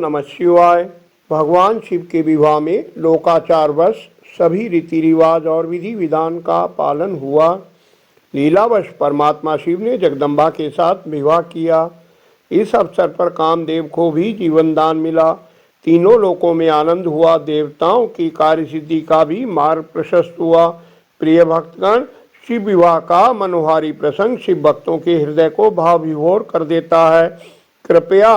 नमः शिवाय। भगवान शिव के विवाह में लोकाचारवश सभी रीति रिवाज और विधि विधान का पालन हुआ। लीलावश परमात्मा शिव ने जगदम्बा के साथ विवाह किया। इस अवसर पर कामदेव को भी जीवन दान मिला। तीनों लोकों में आनंद हुआ। देवताओं की कार्य सिद्धि का भी मार्ग प्रशस्त हुआ। प्रिय भक्तगण, शिव विवाह का मनोहारी प्रसंग शिव भक्तों के हृदय को भाव विभोर कर देता है। कृपया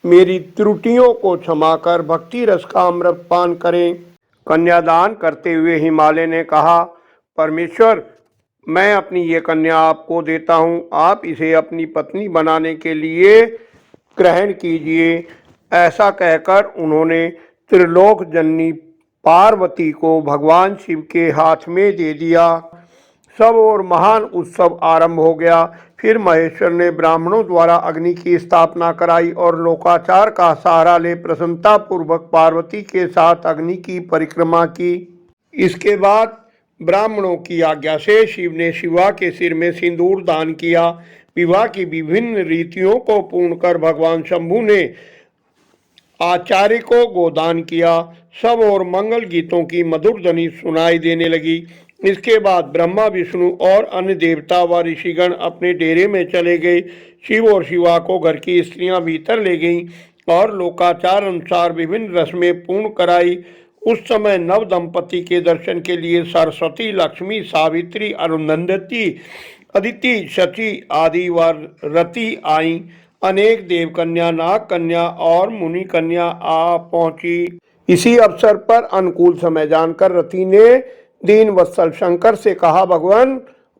मेरी त्रुटियों को क्षमा कर भक्ति रस का अमृत पान करें। कन्यादान करते हुए हिमालय ने कहा, परमेश्वर, मैं अपनी ये कन्या आपको देता हूँ, आप इसे अपनी पत्नी बनाने के लिए ग्रहण कीजिए। ऐसा कहकर उन्होंने त्रिलोक जननी पार्वती को भगवान शिव के हाथ में दे दिया। सब और महान उत्सव आरंभ हो गया। फिर महेश्वर ने ब्राह्मणों द्वारा अग्नि की स्थापना कराई और लोकाचार का सहारा ले प्रसन्नता पूर्वक पार्वती के साथ अग्नि की परिक्रमा की। इसके बाद ब्राह्मणों की आज्ञा से शिव ने शिवा के सिर में सिंदूर दान किया। विवाह की विभिन्न रीतियों को पूर्ण कर भगवान शंभु ने आचार्य को गोदान किया। सब और मंगल गीतों की मधुर ध्वनि सुनाई देने लगी। इसके बाद ब्रह्मा, विष्णु और अन्य देवता व ऋषिगण अपने डेरे में चले गए। शिव और शिवा को घर की स्त्रियां भीतर ले गईं और लोकाचार अनुसार विभिन्न रस्में पूर्ण कराई। उस समय नव दंपति के दर्शन के लिए सरस्वती, लक्ष्मी, सावित्री, अरुंधति, अदिति, शची आदि व रति आई। अनेक देव कन्या, नाग कन्या और मुनि कन्या आ पहुंची। इसी अवसर पर अनुकूल समय जानकर रति ने दीन वत्सल शंकर से कहा, भगवान,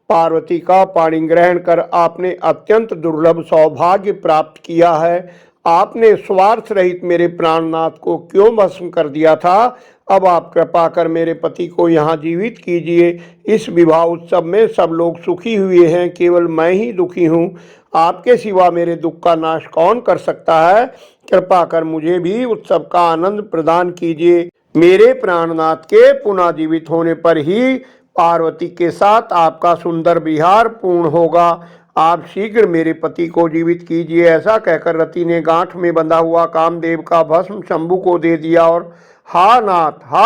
पार्वती का पाणी ग्रहण कर आपने अत्यंत दुर्लभ सौभाग्य प्राप्त किया है। आपने स्वार्थ रहित मेरे प्राणनाथ को क्यों भस्म कर दिया था? अब आप कृपा कर मेरे पति को यहाँ जीवित कीजिए। इस विवाह उत्सव में सब लोग सुखी हुए हैं, केवल मैं ही दुखी हूँ। आपके सिवा मेरे दुख का नाश कौन कर सकता है? कृपा कर मुझे भी उत्सव का आनंद प्रदान कीजिए। मेरे प्राणनाथ के पुनः जीवित होने पर ही पार्वती के साथ आपका सुंदर विहार पूर्ण होगा। आप शीघ्र मेरे पति को जीवित कीजिए। ऐसा कहकर रति ने गांठ में बंधा हुआ कामदेव का भस्म शंभु को दे दिया और हा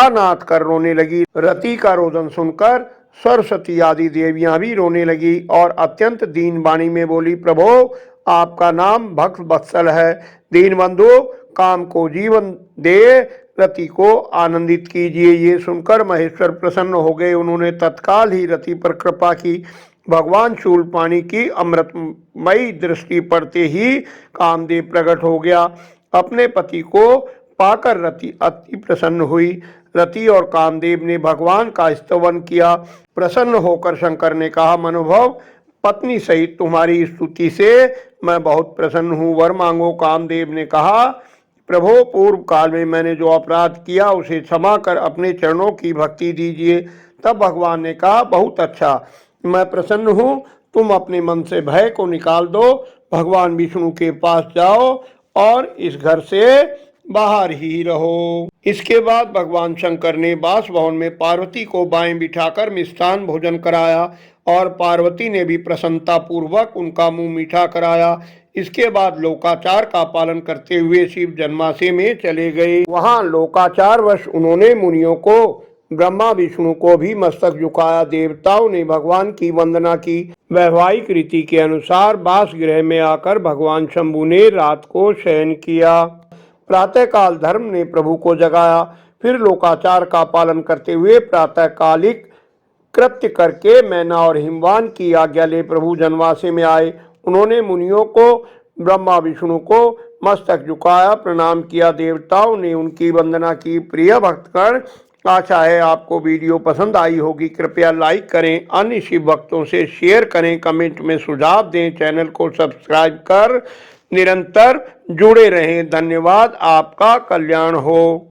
नाथ कर रोने लगी। रति का रोदन सुनकर सरस्वती आदि देवियां भी रोने लगी और अत्यंत दीन वाणी में बोली, प्रभो, आपका नाम भक्त वत्सल है। दीनबंधु, काम को जीवन दे रति को आनंदित कीजिए। ये सुनकर महेश्वर प्रसन्न हो गए। उन्होंने तत्काल ही रति पर कृपा की। भगवान शूलपाणी की अमृतमयी दृष्टि पड़ते ही कामदेव प्रकट हो गया। अपने पति को पाकर रति अति प्रसन्न हुई। रति और कामदेव ने भगवान का स्तवन किया। प्रसन्न होकर शंकर ने कहा, मनोभव, पत्नी सहित तुम्हारी स्तुति से मैं बहुत प्रसन्न हूँ, वर मांगो। कामदेव ने कहा, प्रभो, पूर्व काल में मैंने जो अपराध किया उसे क्षमा कर अपने चरणों की भक्ति दीजिए। तब भगवान ने कहा, बहुत अच्छा, मैं प्रसन्न हूँ। तुम अपने मन से भय को निकाल दो, भगवान विष्णु के पास जाओ और इस घर से बाहर ही रहो। इसके बाद भगवान शंकर ने बासभवन में पार्वती को बाएं बिठाकर मिष्ठान भोजन कराया और पार्वती ने भी प्रसन्नता पूर्वक उनका मुंह मीठा कराया। इसके बाद लोकाचार का पालन करते हुए शिव जन्माशय में चले गए। वहां लोकाचार वश उन्होंने मुनियों को, ब्रह्मा विष्णु को भी मस्तक झुकाया। देवताओं ने भगवान की वंदना की। वैवाहिक रीति के अनुसार बास गृह में आकर भगवान शंभु ने रात को शयन किया। प्रातःकाल धर्म ने प्रभु को जगाया। फिर लोकाचार का पालन करते हुए प्रातःकालिक कृत्य करके मैना और हिमवान की आज्ञा ले प्रभु जन्माशय में आए। उन्होंने मुनियों को, ब्रह्मा विष्णु को मस्तक झुकाया, प्रणाम किया। देवताओं ने उनकी वंदना की। प्रिय भक्तगण, आशा है आपको वीडियो पसंद आई होगी। कृपया लाइक करें, अन्य शिव भक्तों से शेयर करें, कमेंट में सुझाव दें, चैनल को सब्सक्राइब कर निरंतर जुड़े रहें। धन्यवाद। आपका कल्याण हो।